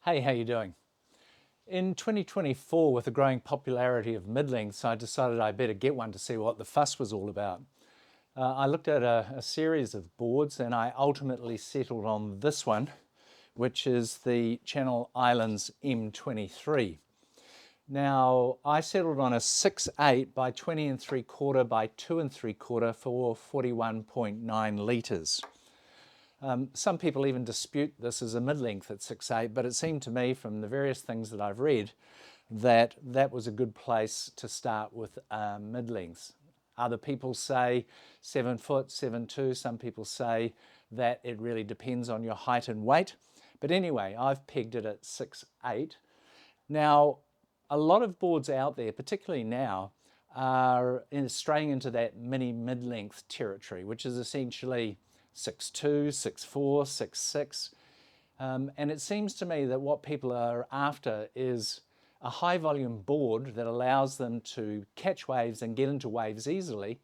Hey, how you doing? In 2024, with the growing popularity of mid-lengths, I decided I better get one to see what the fuss was all about. I looked at a series of boards and I ultimately settled on this one, which is the Channel Islands M23. Now, I settled on a 6'8" by 20 3/4 by 2 3/4 for 41.9 litres. Some people even dispute this as a mid-length at 6'8", but it seemed to me from the various things that I've read that that was a good place to start with mid-lengths. Other people say 7 foot, 7'2". Some people say that it really depends on your height and weight. But anyway, I've pegged it at 6'8". Now, a lot of boards out there, particularly now, are straying into that mini mid-length territory, which is essentially 6'2", 6'4", 6'6". And it seems to me that what people are after is a high volume board that allows them to catch waves and get into waves easily,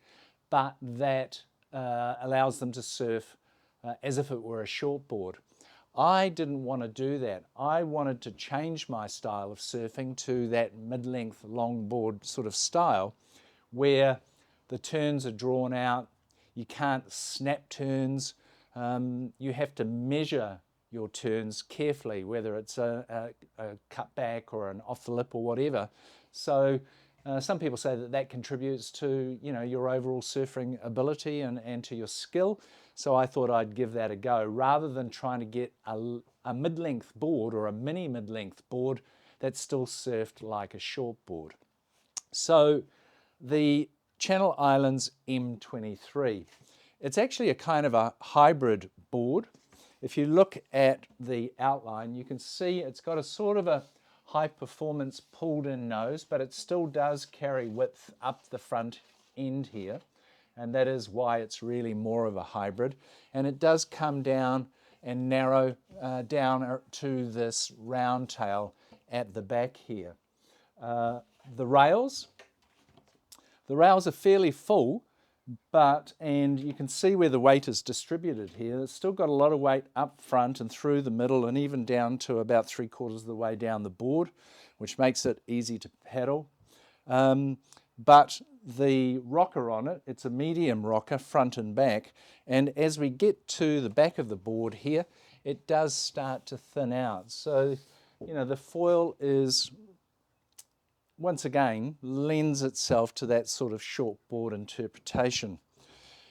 but that allows them to surf as if it were a short board. I didn't want to do that. I wanted to change my style of surfing to that mid-length longboard sort of style where the turns are drawn out, you can't snap turns, you have to measure your turns carefully, whether it's a cut back or an off the lip or whatever. So some people say that that contributes to your overall surfing ability and to your skill. So I thought I'd give that a go rather than trying to get a mid-length board or a mini mid-length board that still surfed like a short board. So the Channel Islands M23. It's actually a kind of a hybrid board. If you look at the outline, you can see it's got a sort of a high performance pulled in nose, but it still does carry width up the front end here. And that is why it's really more of a hybrid. And it does come down and narrow down to this round tail at the back here. The rails are fairly full, and you can see where the weight is distributed here. It's still got a lot of weight up front and through the middle and even down to about 3/4 of the way down the board, which makes it easy to paddle. But the rocker on it, it's a medium rocker front and back, and as we get to the back of the board here, it does start to thin out. So, the foil is, once again, lends itself to that sort of short board interpretation.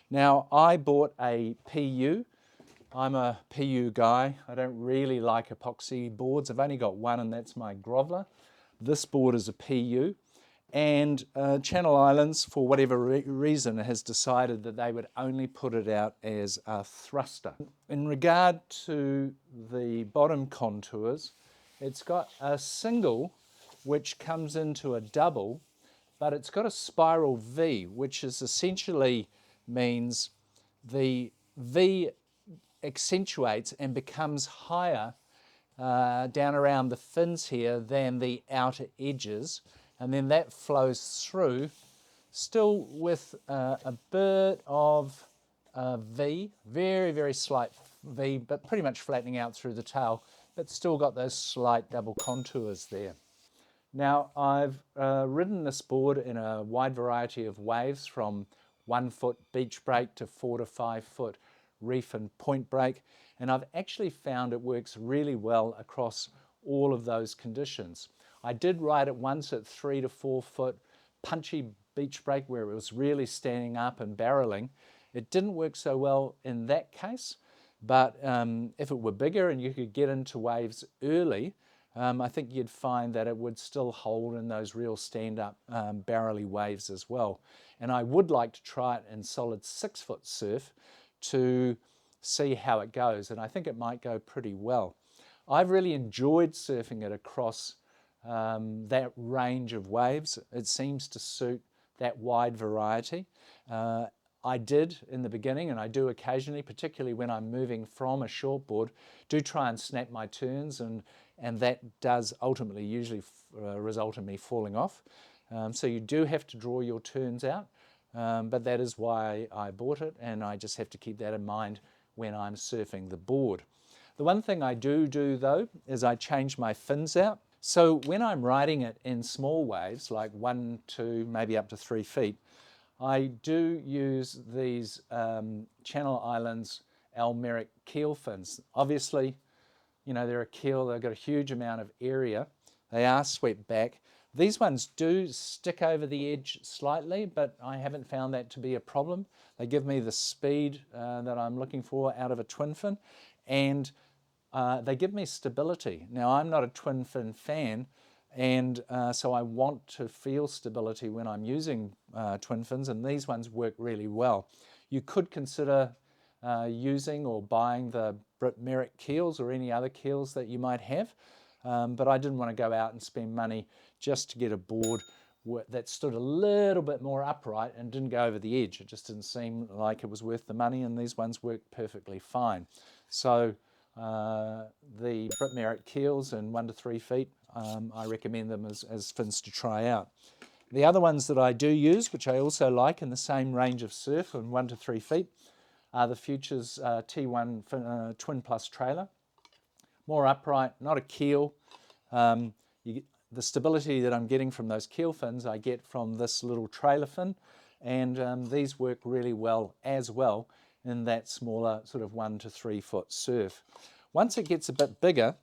Now, I bought a PU. I'm a PU guy. I don't really like epoxy boards. I've only got one, and that's my Groveler. This board is a PU. And Channel Islands, for whatever reason, has decided that they would only put it out as a thruster. In regard to the bottom contours, it's got a single which comes into a double, but it's got a spiral V, which is essentially means the V accentuates and becomes higher down around the fins here than the outer edges, and then that flows through, still with a bit of V, very, very slight V, but pretty much flattening out through the tail, but still got those slight double contours there. Now, I've ridden this board in a wide variety of waves, from 1 foot beach break to 4 to 5 foot reef and point break, and I've actually found it works really well across all of those conditions. I did ride it once at 3 to 4 foot punchy beach break where it was really standing up and barreling. It didn't work so well in that case, but if it were bigger and you could get into waves early, I think you'd find that it would still hold in those real stand-up barrely waves as well. And I would like to try it in solid 6 foot surf to see how it goes, and I think it might go pretty well. I've really enjoyed surfing it across that range of waves. It seems to suit that wide variety. I did in the beginning, and I do occasionally, particularly when I'm moving from a shortboard, do try and snap my turns, and that does ultimately usually result in me falling off. So you do have to draw your turns out, but that is why I bought it, and I just have to keep that in mind when I'm surfing the board. The one thing I do though is I change my fins out. So when I'm riding it in small waves, like 1, 2, maybe up to 3 feet, I do use these Channel Islands Almeric keel fins. Obviously, you know, they're a keel, they've got a huge amount of area. They are swept back. These ones do stick over the edge slightly, but I haven't found that to be a problem. They give me the speed that I'm looking for out of a twin fin, and they give me stability. Now, I'm not a twin fin fan, and so I want to feel stability when I'm using twin fins, and these ones work really well. You could consider using or buying the Britmeric keels or any other keels that you might have, but I didn't want to go out and spend money just to get a board that stood a little bit more upright and didn't go over the edge. It just didn't seem like it was worth the money, and these ones work perfectly fine. So the Britmeric keels in 1 to 3 feet, I recommend them as fins to try out. The other ones that I do use, which I also like in the same range of surf in 1 to 3 feet, are the Futures T1 Twin Plus trailer. More upright, not a keel. The stability that I'm getting from those keel fins I get from this little trailer fin, and these work really well as well in that smaller sort of 1 to 3 foot surf. Once it gets a bit bigger,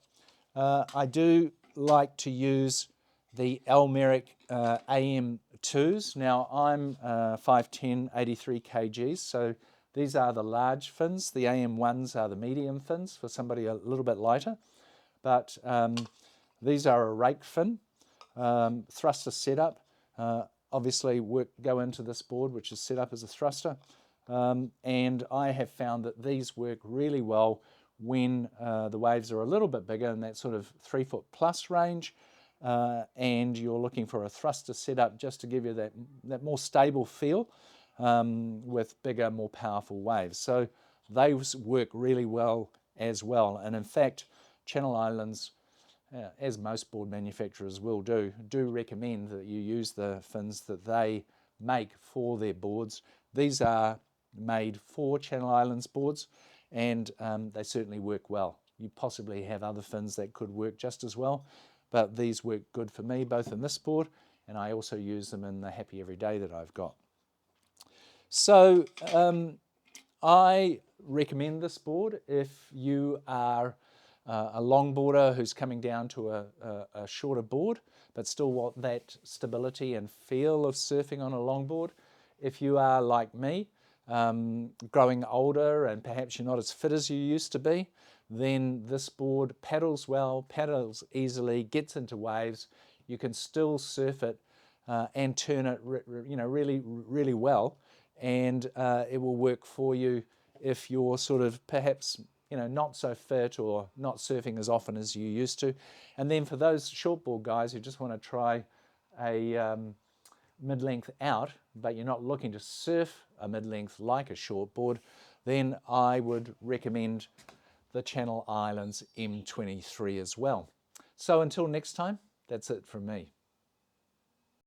I do like to use the Almeric AM2s. Now I'm 5'10", 83 kgs, so these are the large fins. The AM1s are the medium fins for somebody a little bit lighter. But these are a rake fin, thruster setup. Obviously go into this board, which is set up as a thruster. And I have found that these work really well when the waves are a little bit bigger in that sort of 3 foot plus range, and you're looking for a thruster setup just to give you that more stable feel with bigger, more powerful waves. So those work really well as well. And in fact, Channel Islands, as most board manufacturers will do recommend that you use the fins that they make for their boards. These are made for Channel Islands boards, and they certainly work well. You possibly have other fins that could work just as well, but these work good for me, both in this board, and I also use them in the Happy Everyday that I've got. So I recommend this board if you are a longboarder who's coming down to a shorter board, but still want that stability and feel of surfing on a longboard. If you are like me, growing older and perhaps you're not as fit as you used to be, then this board paddles well, paddles easily, gets into waves. You can still surf it and turn it really, really well, and it will work for you if you're sort of perhaps not so fit or not surfing as often as you used to. And then for those shortboard guys who just want to try a mid-length out, but you're not looking to surf a mid-length like a shortboard, then I would recommend the Channel Islands M23 as well. So until next time, that's it from me.